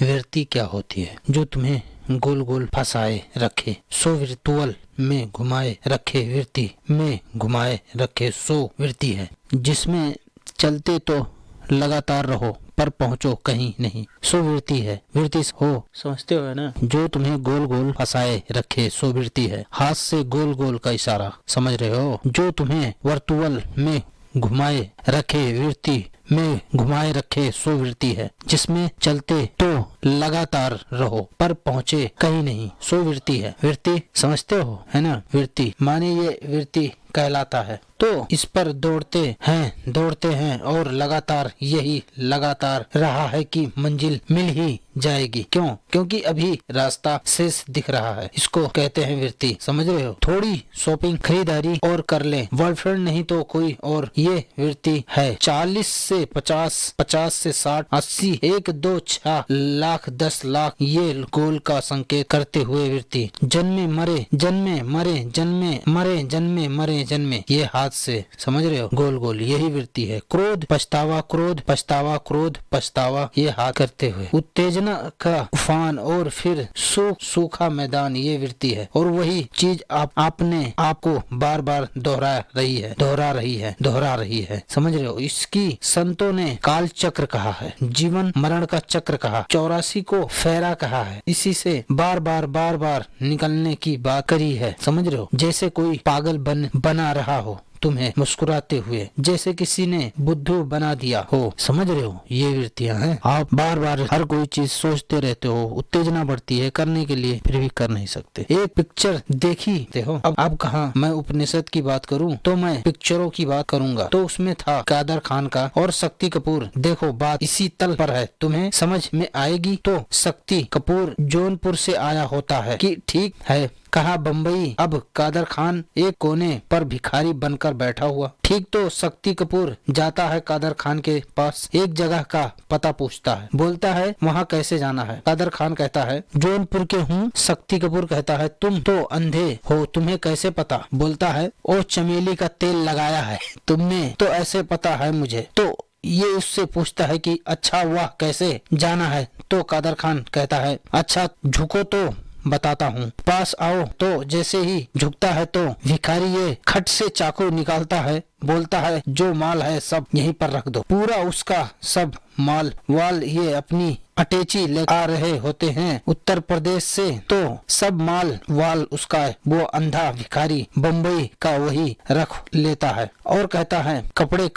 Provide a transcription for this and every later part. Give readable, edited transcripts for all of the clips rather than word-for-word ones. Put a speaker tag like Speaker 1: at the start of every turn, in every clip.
Speaker 1: वृत्ति क्या होती है? जो तुम्हें गोल गोल फंसाए रखे, सो विरतुअल में घुमाए रखे, वृत्ति में घुमाए रखे, सो वृत्ति है। जिसमें चलते तो लगातार रहो पर पहुंचो कहीं नहीं, सो वृत्ति है। वृत्ति हो, समझते हो ना? जो तुम्हें गोल गोल फंसाए रखे, सो वृत्ति है। हाथ से गोल गोल का इशारा, समझ रहे हो? जो तुम्हें वर्तुअल में घुमाए रखे, वृत्ति में घुमाए रखे, सो वृत्ति है। जिसमें चलते तो लगातार रहो पर पहुँचे कहीं नहीं, सो वृत्ति है। वृत्ति समझते हो, है ना? वृत्ति माने ये वृत्ति कहलाता है। तो इस पर दौड़ते हैं और लगातार यही लगातार रहा है कि मंजिल मिल ही जाएगी। क्यों? क्योंकि अभी रास्ता शेष दिख रहा है। इसको कहते हैं वृत्ति, समझ रहे हो? थोड़ी शॉपिंग खरीदारी और कर ले, बॉयफ्रेंड नहीं तो कोई और, ये वृत्ति है। 40 से 50, 50 से 60, 80, 1, 2, 6 लाख, 10 लाख, ये गोल का संकेत करते हुए वृत्ति। जन्मे मरे, जन्मे मरे, जन्मे मरे, जन्मे मरे, जन्मे, ये हाथ से, समझ रहे हो? गोल गोल, यही वृत्ति है। क्रोध पछतावा, क्रोध पछतावा, क्रोध पछतावा, ये हाथ करते हुए। उत्तेजना का उफान और फिर सूखा मैदान, ये वृत्ति है। और वही चीज आपने आपको बार बार दोहरा रही है, समझ रहे हो? इसकी संतों ने काल चक्र कहा है, जीवन मरण का चक्र कहा, 84 को फेरा कहा है। इसी से बार बार निकलने की बात करी है, समझ रहे हो? जैसे कोई पागल बना रहा हो तुम्हें मुस्कुराते हुए, जैसे किसी ने बुद्धू बना दिया हो, समझ रहे हो? ये वृत्तियां हैं। आप बार बार हर कोई चीज सोचते रहते हो, उत्तेजना बढ़ती है करने के लिए, फिर भी कर नहीं सकते। एक पिक्चर देखी हो, अब कहाँ मैं उपनिषद की बात करूं तो मैं पिक्चरों की बात करूंगा। तो उसमें था कादर खान का और शक्ति कपूर। देखो बात इसी तल पर है, तुम्हें समझ में आएगी। तो शक्ति कपूर जौनपुर से आया होता है कि ठीक है, कहा बम्बई। अब कादर खान एक कोने पर भिखारी बनकर बैठा हुआ। ठीक तो शक्ति कपूर जाता है कादर खान के पास, एक जगह का पता पूछता है, बोलता है वहाँ कैसे जाना है? कादर खान कहता है जौनपुर के हूँ। शक्ति कपूर कहता है तुम तो अंधे हो, तुम्हें कैसे पता? बोलता है ओ चमेली का तेल लगाया है तुमने, तो ऐसे पता है मुझे। तो ये उससे पूछता है कि अच्छा वह कैसे जाना है? तो कादर खान कहता है अच्छा झुको तो बताता हूँ, पास आओ। तो जैसे ही झुकता है तो भिखारी ये खट से चाकू निकालता है, बोलता है जो माल है सब यहीं पर रख दो। पूरा उसका सब माल वाल ये अपनी अटैची ले आ रहे होते हैं उत्तर प्रदेश से, तो सब माल वाल उसका है। वो अंधा भिखारी बम्बई का वही रख लेता है और कहता है कपड़े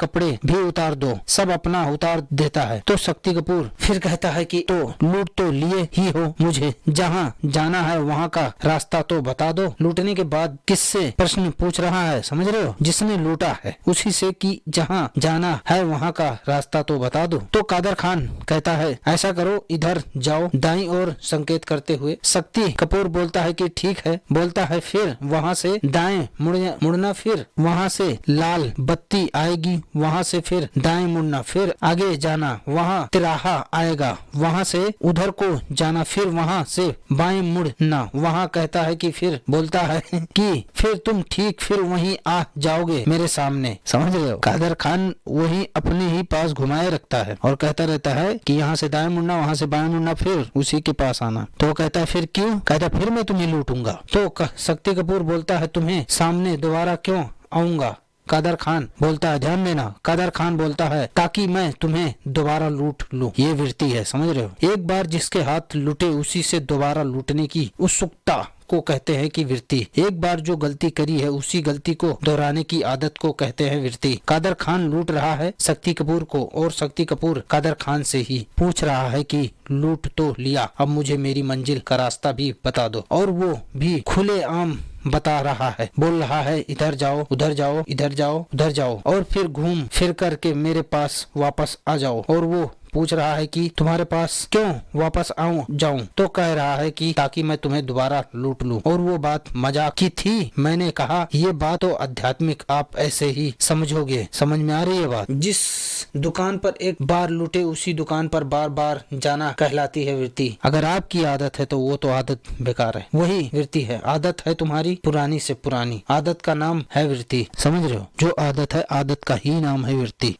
Speaker 1: भी उतार दो, सब अपना उतार देता है। तो शक्ति कपूर फिर कहता है कि तो लूट तो लिए ही हो, मुझे जहाँ जाना है वहाँ का रास्ता तो बता दो। लूटने के बाद किससे प्रश्न पूछ रहा है, समझ रहे हो? जिसने लूटा है उसी से कि जहाँ जाना है वहाँ का रास्ता तो बता दो। तो कादर खान कहता है ऐसा करो, इधर जाओ, दाईं ओर संकेत करते हुए। शक्ति कपूर बोलता है कि ठीक है। बोलता है फिर वहाँ से दाएं मुड़ना, फिर वहाँ से लाल बत्ती आएगी, वहाँ से फिर दाएं मुड़ना, फिर आगे जाना, वहाँ तिराहा आएगा, वहाँ से उधर को जाना, फिर वहाँ से बाएं मुड़ना। वहाँ कहता है कि फिर बोलता है कि फिर तुम ठीक फिर वहीं आ जाओगे मेरे सामने, समझ रहे हो? कादर खान वही अपने ही पास घुमाए रखता है और कहता रहता है कि यहाँ से दाएं मुड़ना, वहाँ से बाएं मुड़ना, फिर उसी के पास आना। तो कहता है फिर क्यों? कहता है फिर मैं तुम्हें लूटूंगा। तो शक्ति कपूर बोलता है तुम्हें सामने दोबारा क्यों आऊंगा? कादर खान बोलता है ध्यान देना। कादर खान बोलता है ताकि मैं तुम्हें दोबारा लूट लूं। ये वृत्ति है, समझ रहे हो? एक बार जिसके हाथ लूटे उसी से दोबारा लूटने की उत्सुकता को कहते हैं कि वृत्ति। एक बार जो गलती करी है उसी गलती को दोहराने की आदत को कहते हैं वृत्ति। कादर खान लूट रहा है शक्ति कपूर को और शक्ति कपूर कादर खान से ही पूछ रहा है कि लूट तो लिया, अब मुझे मेरी मंजिल का रास्ता भी बता दो। और वो भी खुले आम बता रहा है, बोल रहा है इधर जाओ, उधर जाओ, इधर जाओ, उधर जाओ और फिर घूम फिर करके मेरे पास वापस आ जाओ। और वो पूछ रहा है कि तुम्हारे पास क्यों वापस जाऊं? तो कह रहा है कि ताकि मैं तुम्हें दोबारा लूट लूं। और वो बात मजाक की थी। मैंने कहा ये बात तो आध्यात्मिक, आप ऐसे ही समझोगे। समझ में आ रही है बात? जिस दुकान पर एक बार लूटे उसी दुकान पर बार बार जाना कहलाती है वृत्ति। अगर आपकी आदत है तो वो तो आदत बेकार है, वही वृत्ति है। आदत है तुम्हारी पुरानी से पुरानी, आदत का नाम है वृत्ति, समझ रहे हो? जो आदत है आदत का ही नाम है वृत्ति।